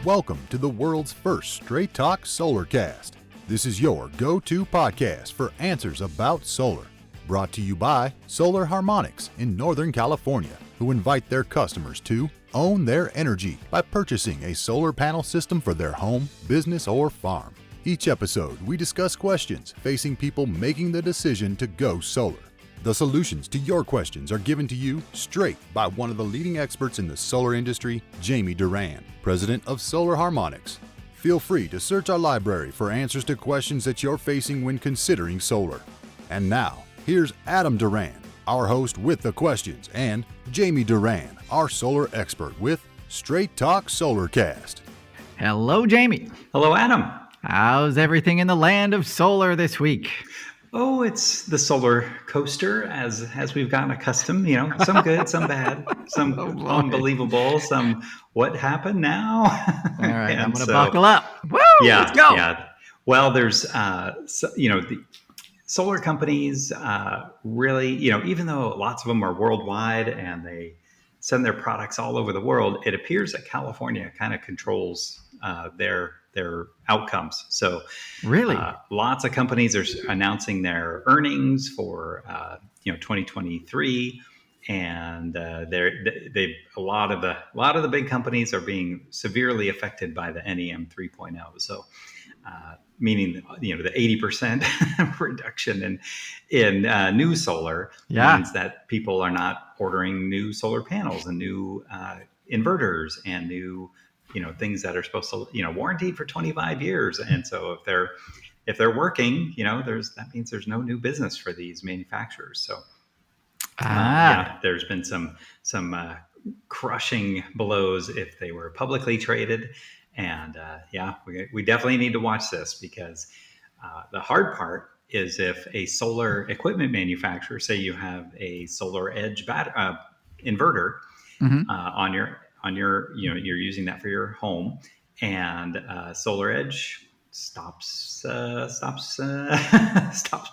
Welcome to the world's first Straight Talk Solarcast. This is your go-to podcast for answers about solar. Brought to you by Solar Harmonics in Northern California, who invite their customers to own their energy by purchasing a solar panel system for their home, business, or farm. Each episode, we discuss questions facing people making the decision to go solar. The solutions to your questions are given to you straight by one of the leading experts in the solar industry, Jamie Duran, president of Solar Harmonics. Feel free to search our library for answers to questions that you're facing when considering solar. And now, here's Adam Duran, our host with the questions, and Jamie Duran, our solar expert with Straight Talk Solarcast. Hello, Jamie. Hello, Adam. How's everything in the land of solar this week? Oh, it's the solar coaster, as we've gotten accustomed. You know, some good, some bad, some unbelievable, some what happened now. All right, I'm going to buckle up. Woo, let's go. Yeah. Well, there's, the solar companies really, even though lots of them are worldwide and they send their products all over the world, it appears that California kind of controls their outcomes. So really, lots of companies are announcing their earnings for 2023, and a lot of the big companies are being severely affected by the NEM 3.0. So meaning the 80% reduction in new solar means that people are not ordering new solar panels and new inverters and new things that are supposed to, warranted for 25 years. And so if they're working, that means there's no new business for these manufacturers. So there's been some crushing blows if they were publicly traded. And we definitely need to watch this, because the hard part is if a solar equipment manufacturer, say you have a Solar Edge inverter on your you're using that for your home, and Solar Edge stops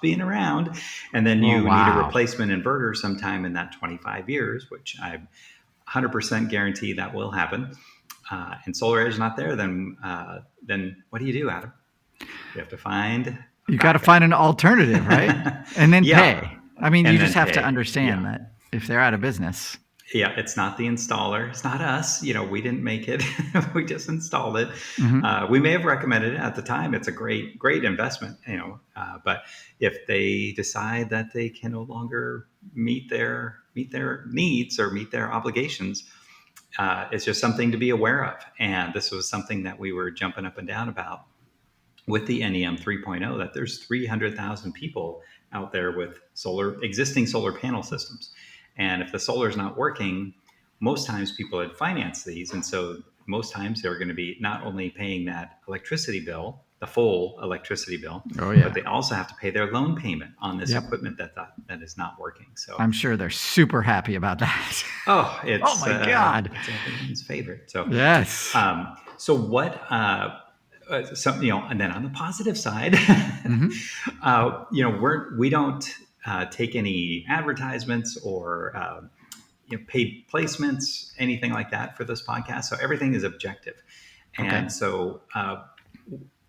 being around, and then you need a replacement inverter sometime in that 25 years, which I 100% guarantee that will happen. And Solar Edge is not there, then what do you do, Adam? You have to find. You got to find an alternative, right? And then pay. I mean, you just have to understand that if they're out of business. Yeah, it's not the installer. It's not us. We didn't make it. We just installed it. We may have recommended it at the time. It's a great investment, but if they decide that they can no longer meet their needs or meet their obligations, it's just something to be aware of. And this was something that we were jumping up and down about with the NEM 3.0, that there's 300,000 people out there with existing solar panel systems. And if the solar is not working, most times people had financed these. And so most times they're going to be not only paying that electricity bill, the full electricity bill, but they also have to pay their loan payment on this equipment that is not working. So I'm sure they're super happy about that. Oh, my God. It's everyone's favorite. So yes. So what, and then on the positive side, we don't take any advertisements or paid placements, anything like that for this podcast. So everything is objective. And so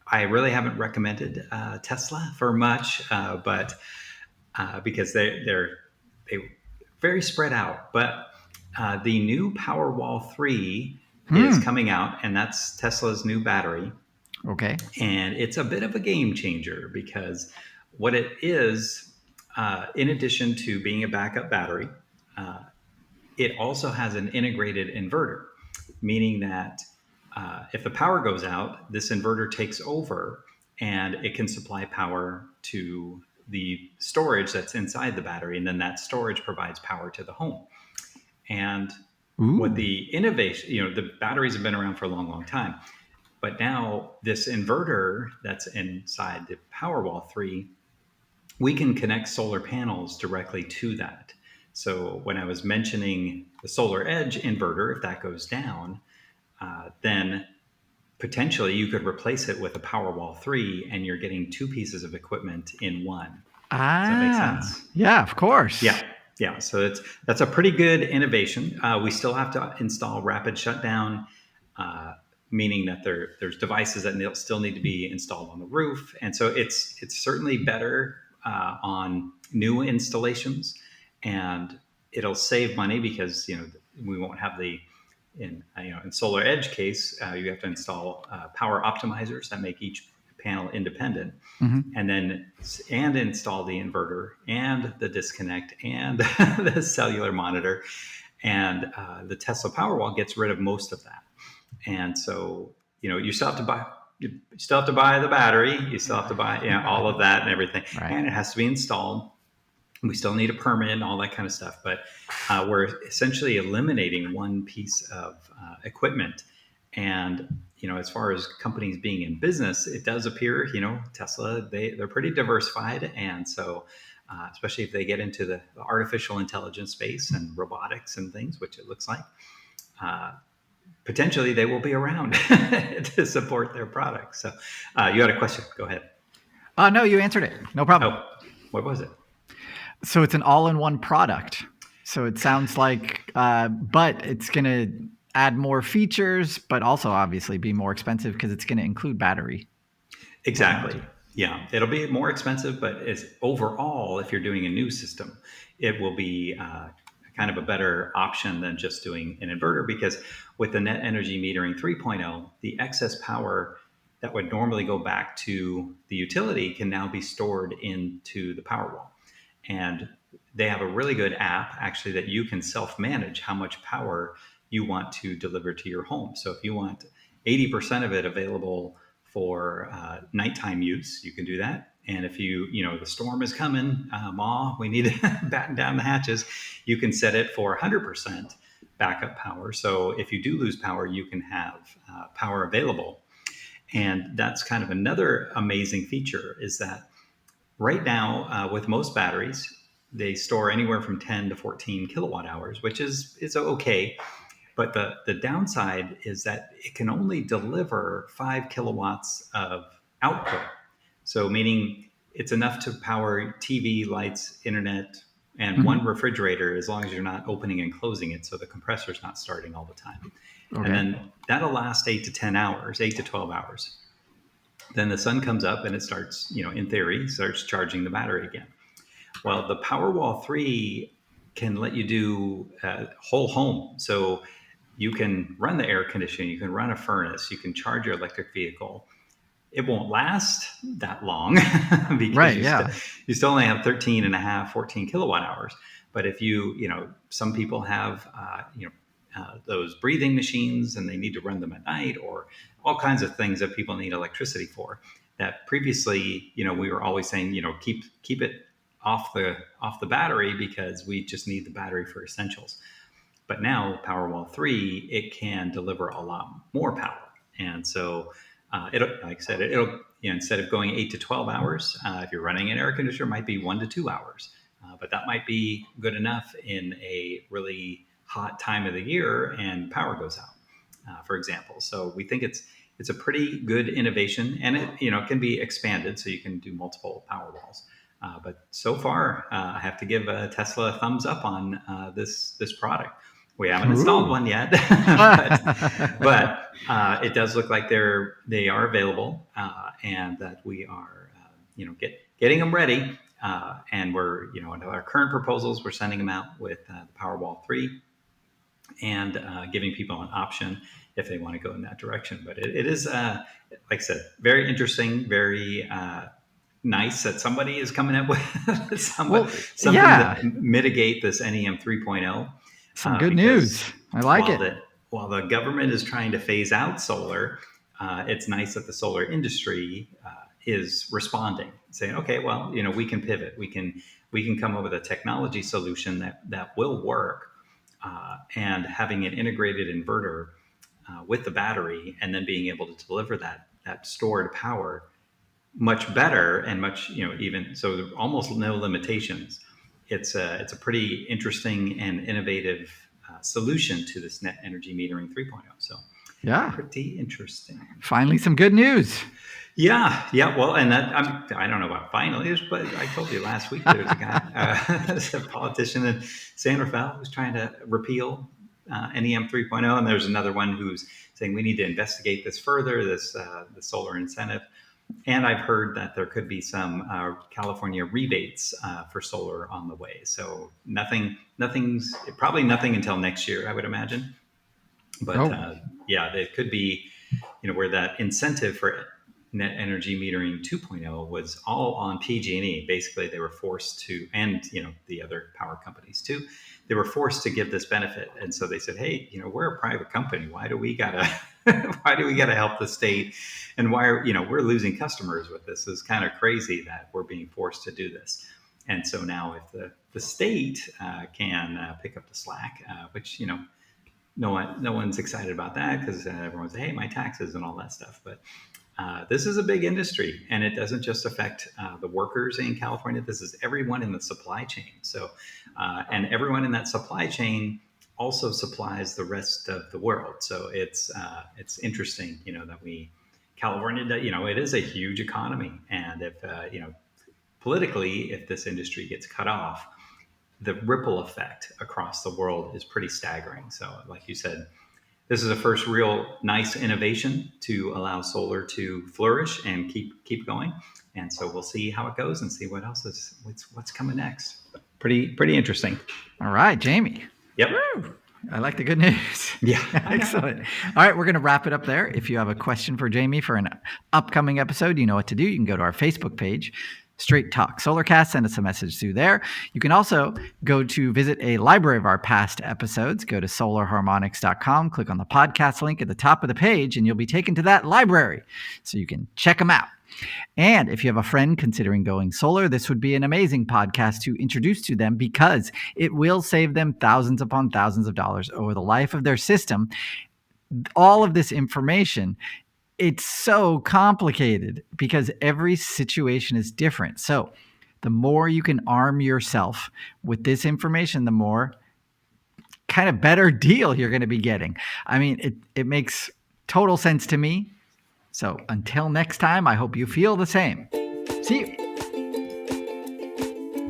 I really haven't recommended Tesla for much, but because they're very spread out. But the new Powerwall 3 is coming out, and that's Tesla's new battery. Okay. And it's a bit of a game changer, because what it is, in addition to being a backup battery, it also has an integrated inverter, meaning that if the power goes out, this inverter takes over and it can supply power to the storage that's inside the battery. And then that storage provides power to the home. And what the innovation, the batteries have been around for a long, long time. But now this inverter that's inside the Powerwall 3, we can connect solar panels directly to that. So when I was mentioning the Solar Edge inverter, if that goes down, then potentially you could replace it with a Powerwall 3, and you're getting two pieces of equipment in one. Does that make sense? Yeah, of course. Yeah. So that's a pretty good innovation. We still have to install rapid shutdown meaning that there's devices that still need to be installed on the roof. And so it's certainly better on new installations, and it'll save money because, we won't have in Solar Edge case, you have to install power optimizers that make each panel independent, and install the inverter and the disconnect and the cellular monitor, and the Tesla Powerwall gets rid of most of that. And so, you still have to buy the battery, you still have to buy all of that and everything, and it has to be installed. We still need a permit and all that kind of stuff, but we're essentially eliminating one piece of equipment. And as far as companies being in business, it does appear Tesla, they're pretty diversified, and so especially if they get into the artificial intelligence space and robotics and things, which it looks like, potentially they will be around to support their products. So you had a question. Go ahead. No, you answered it. No problem. Oh, what was it? So it's an all-in-one product. So it sounds like, but it's going to add more features, but also obviously be more expensive because it's going to include battery. Exactly. Yeah, it'll be more expensive, but overall, if you're doing a new system, it will be kind of a better option than just doing an inverter, because with the net energy metering 3.0, the excess power that would normally go back to the utility can now be stored into the Powerwall. And they have a really good app actually that you can self-manage how much power you want to deliver to your home. So if you want 80% of it available for nighttime use, you can do that. And if the storm is coming, Ma, we need to batten down the hatches, you can set it for 100% backup power. So if you do lose power, you can have power available. And that's kind of another amazing feature, is that right now, with most batteries, they store anywhere from 10 to 14 kilowatt hours, which is okay. But the downside is that it can only deliver 5 kilowatts of output. So meaning it's enough to power TV, lights, internet, and one refrigerator, as long as you're not opening and closing it, so the compressor's not starting all the time. Okay. And then that'll last 8 to 12 hours. Then the sun comes up and it starts, in theory, starts charging the battery again. Well, the Powerwall 3 can let you do whole home. So you can run the air conditioning, you can run a furnace, you can charge your electric vehicle. It won't last that long because you still only have 13 and a half, 14 kilowatt hours. But if some people have, those breathing machines and they need to run them at night, or all kinds of things that people need electricity for, that previously, we were always saying, keep it off the battery because we just need the battery for essentials. But now Powerwall 3, it can deliver a lot more power. And so it'll, like I said, it'll, instead of going 8 to 12 hours, if you're running an air conditioner, it might be 1 to 2 hours. But that might be good enough in a really hot time of the year and power goes out, for example. So we think it's a pretty good innovation, and it can be expanded so you can do multiple Powerwalls. But so far, I have to give Tesla a thumbs up on this product. We haven't installed one yet, but it does look like they are available, and that we are, getting them ready. And we're, in our current proposals, we're sending them out with the Powerwall 3, and giving people an option if they want to go in that direction. But it is, like I said, very interesting, very nice that somebody is coming up with something to mitigate this NEM 3.0. Some good news. I like it. While the government is trying to phase out solar, it's nice that the solar industry is responding, saying, okay, well, we can pivot. We can come up with a technology solution that will work, and having an integrated inverter with the battery, and then being able to deliver that stored power much better and much, even so, almost no limitations. It's a pretty interesting and innovative solution to this net energy metering 3.0. So pretty interesting. Finally, some good news. Yeah. Well, and that I don't know about finally, but I told you last week there was a guy, a politician in San Rafael who's trying to repeal NEM 3.0, and there's another one who's saying we need to investigate this further, the solar incentive. And I've heard that there could be some California rebates for solar on the way. So nothing's probably nothing until next year, I would imagine. But yeah, it could be, where that incentive for net energy metering 2.0 was all on PG&E. Basically, they were forced to, and the other power companies too, they were forced to give this benefit. And so they said, hey, we're a private company. Why do we gotta help the state? And why are we're losing customers with this? It's kind of crazy that we're being forced to do this. And so now if the state can pick up the slack, which no one's excited about that, because everyone's hey, my taxes and all that stuff. But this is a big industry, and it doesn't just affect the workers in California. This is everyone in the supply chain. So, and everyone in that supply chain also supplies the rest of the world. So it's interesting, that California, it is a huge economy, and if politically, if this industry gets cut off, the ripple effect across the world is pretty staggering. So, like you said, this is the first real nice innovation to allow solar to flourish and keep going. And so we'll see how it goes and see what's coming next. Pretty interesting. All right, Jamie. Yep. Woo! I like the good news. Yeah. Excellent. All right, we're going to wrap it up there. If you have a question for Jamie for an upcoming episode, you know what to do. You can go to our Facebook page, Straight Talk Solarcast. Send us a message through there. You can also go to visit a library of our past episodes. Go to solarharmonics.com, click on the podcast link at the top of the page, and you'll be taken to that library so you can check them out. And if you have a friend considering going solar, this would be an amazing podcast to introduce to them, because it will save them thousands upon thousands of dollars over the life of their system. All of this information, it's so complicated because every situation is different. So the more you can arm yourself with this information, the more kind of better deal you're going to be getting. I mean, it makes total sense to me. So until next time, I hope you feel the same. See you.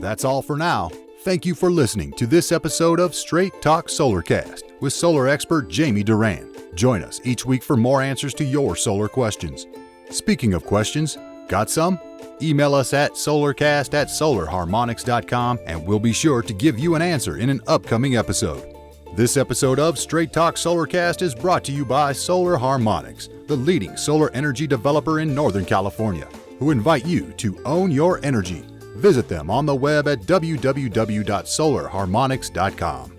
That's all for now. Thank you for listening to this episode of Straight Talk Solarcast with solar expert Jamie Duran. Join us each week for more answers to your solar questions. Speaking of questions, got some? Email us at solarcast@solarharmonics.com, and we'll be sure to give you an answer in an upcoming episode. This episode of Straight Talk Solarcast is brought to you by Solar Harmonics, the leading solar energy developer in Northern California, who invite you to own your energy. Visit them on the web at www.solarharmonics.com.